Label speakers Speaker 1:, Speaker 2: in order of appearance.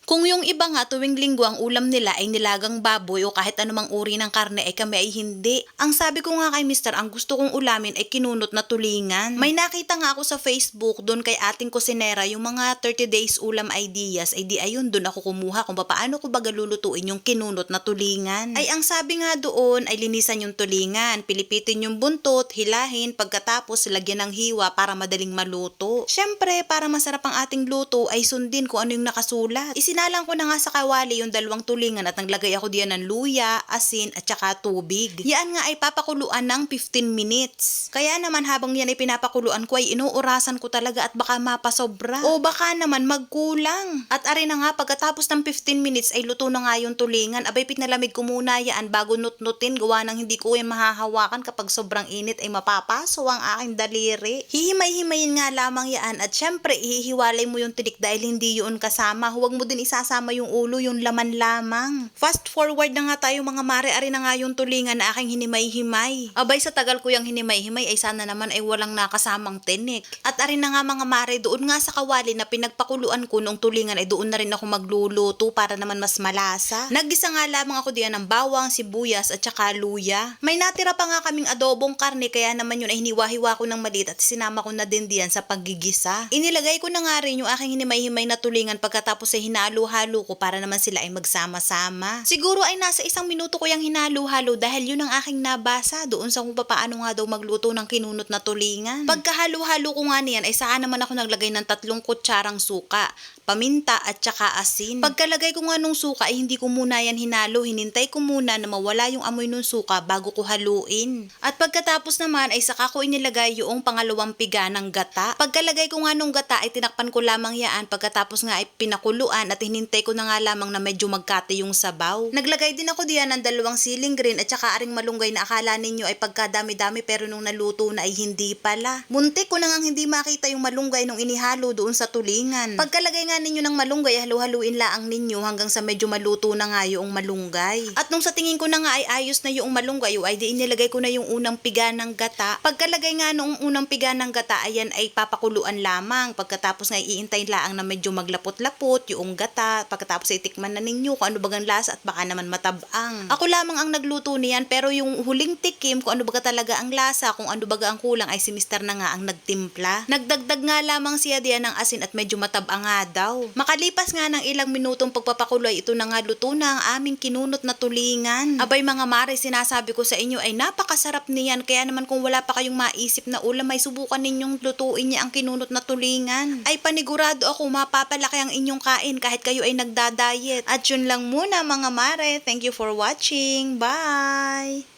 Speaker 1: Kung yung iba nga tuwing linggo ang ulam nila ay nilagang baboy o kahit anumang uri ng karne ay kami ay hindi. Ang sabi ko nga kay Mister, ang gusto kong ulamin ay kinunot na tulingan. May nakita nga ako sa Facebook doon kay ating kusinera yung mga 30 days ulam ideas, ay di ayun doon ako kumuha kung paano ko baga lulutuin yung kinunot na tulingan. Ay ang sabi nga doon ay linisan yung tulingan, pilipitin yung buntot, hilahin, pagkatapos lagyan ng hiwa para madaling maluto. Syempre para masarap ang ating luto ay sundin kung ano yung nakasulat. Sinalang ko na nga sa kawali yung 2 tulingan at naglagay ako diyan ng luya, asin at saka tubig. Yan nga ay papakuluan ng 15 minutes. Kaya naman habang yan ay pinapakuluan ko ay inuurasan ko talaga at baka mapasobra. O baka naman magkulang. At ari na nga pagkatapos ng 15 minutes ay luto na nga yung tulingan. Abay pinalamig ko muna yan bago nutnutin, gawa ng hindi ko yan mahahawakan kapag sobrang init ay mapapaso ang aking daliri. Hihimay-himayin nga lamang yan at syempre ihihiwalay mo yung tinik dahil hindi yun kasama. Huwag mo din isasama yung ulo, yung laman lamang. Fast forward na nga tayo mga mare, ari na nga yung tulingan na aking hinimay-himay. Abay sa tagal ko yung hinimay-himay ay sana naman ay walang nakasamang tinik. At ari na nga mga mare, doon nga sa kawali na pinagpakuluan ko nung tulingan ay doon na rin ako magluluto para naman mas malasa. Naggisa nga lamang ako diyan ng bawang, sibuyas at saka luya. May natira pa nga kaming adobong karne kaya naman yun ay hiniwa-hiwa ko ng maliit at sinama ko na din diyan sa paggigisa. Inilagay ko na nga rin yung aking hinimay-himay na tulingan pagkatapos ay hinalo-halo ko para naman sila ay magsama-sama. Siguro ay nasa 1 minuto ko yung hinalo-halo dahil yun ang aking nabasa doon sa kung paano nga daw magluto ng kinunot na tulingan. Pagkahalo-halo ko nga niyan ay saan naman ako naglagay ng 3 kutsarang suka, paminta at saka asin. Pagkalagay ko nga nung suka ay hindi ko muna yan hinalo, hinintay ko muna na mawala yung amoy nung suka bago ko haluin. At pagkatapos naman ay saka ko inilagay yung pangalawang piga ng gata. Pagkalagay ko nga nung gata ay tinakpan ko lamang yan pagkatapos nga ay pinakuluan at hinintay ko na nga lamang na medyo magkati yung sabaw. Naglagay din ako diyan ng 2 siling green at saka aring malunggay na akala ninyo ay pagkadami-dami pero nung naluto na ay hindi pala. Muntik ko na nga hindi makita yung malunggay nung inihalo doon sa tulingan. Pagkalagay nga ninyo ng malunggay, halu-haluin laang ninyo hanggang sa medyo maluto na nga yung malunggay. At nung sa tingin ko na nga ay ayos na yung malunggay, ay di inilagay ko na yung unang piga ng gata. Pagkalagay nga nung unang piga ng gata, ayan ay papakuluan lamang. Pagkatapos nga iintay laang na medyo maglapot-lapot yung gata. Pagkatapos ay tikman na ninyo kung ano bagang lasa at baka naman matabang. Ako lamang ang nagluto niyan pero yung huling tikim kung ano baga talaga ang lasa, kung ano baga ang kulang ay si Mister na nga ang nagtimpla. Nagdagdag nga lamang siya diyan ng asin at medyo matabang nga daw. Makalipas nga ng ilang minutong pagpapakulo ay ito na nga luto na ang aming kinunot na tulingan. Abay mga mare, sinasabi ko sa inyo ay napakasarap niyan kaya naman kung wala pa kayong maisip na ulam ay subukan ninyong lutuin niya ang kinunot na tulingan. Ay panigurado ako mapapalaki ang inyong kain kahit kayo ay nagda-diet. At yun lang muna mga mare. Thank you for watching. Bye!